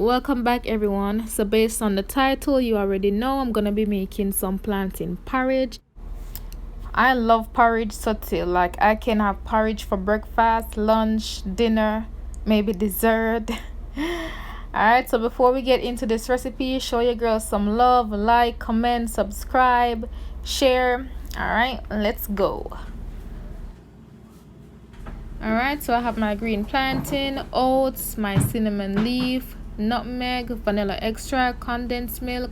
Welcome back everyone. So based on the title, you already know I'm gonna be making some plantain porridge. I love porridge sauté. Like I can have porridge for breakfast, lunch, dinner, maybe dessert. Alright, so before we get into this recipe, show your girls some love, like, comment, subscribe, share. Alright, let's go. Alright, so I have my green plantain, oats, my cinnamon leaf, nutmeg, vanilla extract, condensed milk,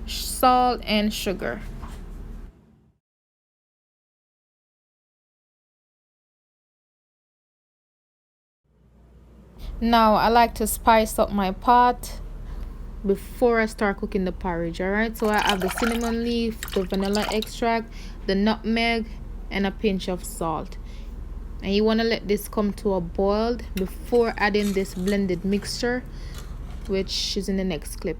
salt, and sugar. Now I like to spice up my pot before I start cooking the porridge. Alright, so I have the cinnamon leaf, the vanilla extract, the nutmeg, and a pinch of salt. And you want to let this come to a boil before adding this blended mixture, which is in the next clip.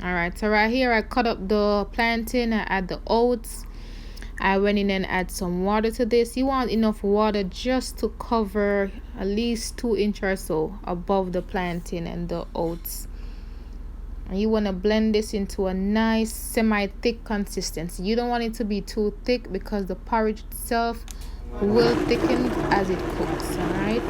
Alright, so right here I cut up the plantain, I add the oats, I went in and add some water to this. You want enough water just to cover at least 2 inches or so above the plantain and the oats. And you want to blend this into a nice semi-thick consistency. You don't want it to be too thick because the porridge itself will thicken as it cooks. Alright,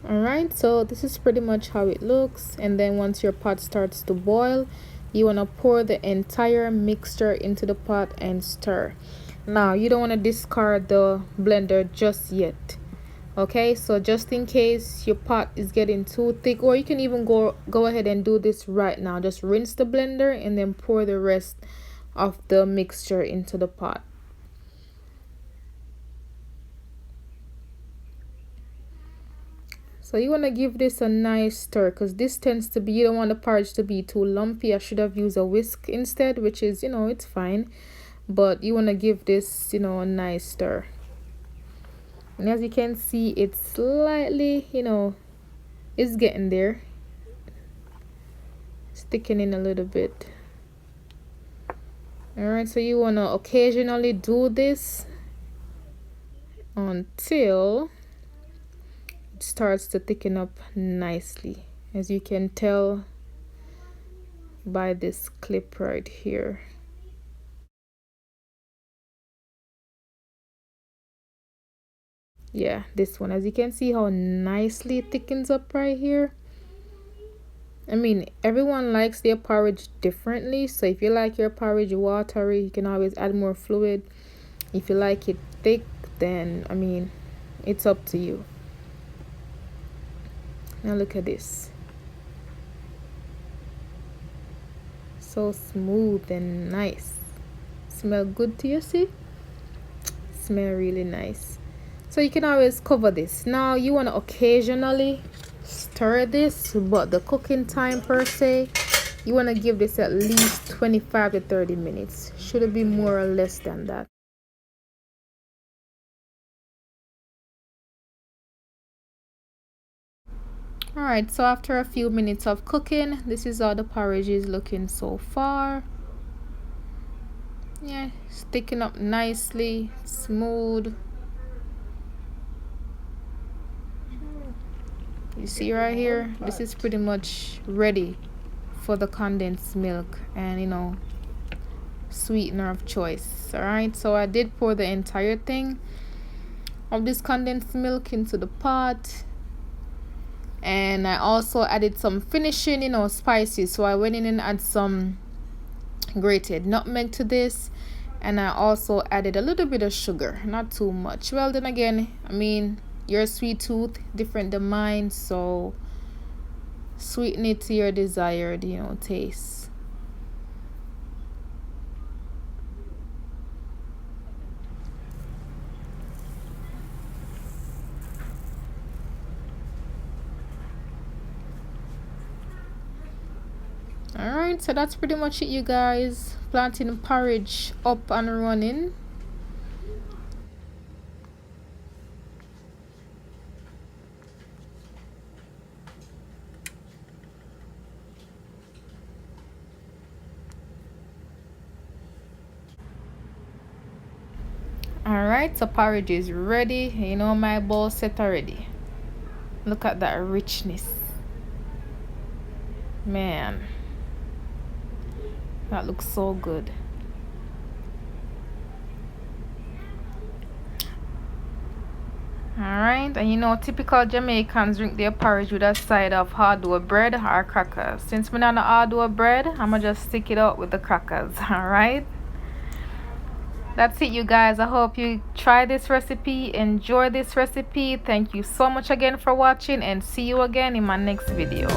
alright, so this is pretty much how it looks. And then once your pot starts to boil, you want to pour the entire mixture into the pot and stir. Now you don't want to discard the blender just yet. Okay, so just in case your pot is getting too thick, or you can even go ahead and do this right now. Just rinse the blender and then pour the rest of the mixture into the pot. So you want to give this a nice stir, because this tends to be, you don't want the porridge to be too lumpy. I should have used a whisk instead, which is, it's fine. But you want to give this, a nice stir. And as you can see, it's slightly, it's getting there. It's thickening a little bit. Alright, so you want to occasionally do this until it starts to thicken up nicely, as you can tell by this clip right here. Yeah, this one, as you can see how nicely it thickens up right here. I mean, everyone likes their porridge differently, so if you like your porridge watery, you can always add more fluid. If you like it thick, then I mean, it's up to you. Now look at this, so smooth and nice. Smell good to you, see? Smell really nice. So you can always cover this. Now you want to occasionally stir this, but the cooking time per se, you want to give this at least 25 to 30 minutes. Should it be more or less than that? Alright, so after a few minutes of cooking, this is how the porridge is looking so far. Yeah, sticking up nicely, smooth. You see right here, this is pretty much ready for the condensed milk and sweetener of choice. Alright, so I did pour the entire thing of this condensed milk into the pot, and I also added some finishing spices. So I went in and added some grated nutmeg to this, and I also added a little bit of sugar, not too much. Well, then again, I mean, your sweet tooth different than mine, so sweeten it to your desired taste. Alright, so that's pretty much it, you guys. Plantain porridge up and running. Alright, so porridge is ready. You know, my bowl set already. Look at that richness. Man, that looks so good. Alright, and you know, typical Jamaicans drink their porridge with a side of hard-boiled bread or crackers. Since we're not on hard-boiled bread, I'm gonna just stick it out with the crackers. Alright, that's it, you guys. I hope you try this recipe, enjoy this recipe. Thank you so much again for watching, and see you again in my next video.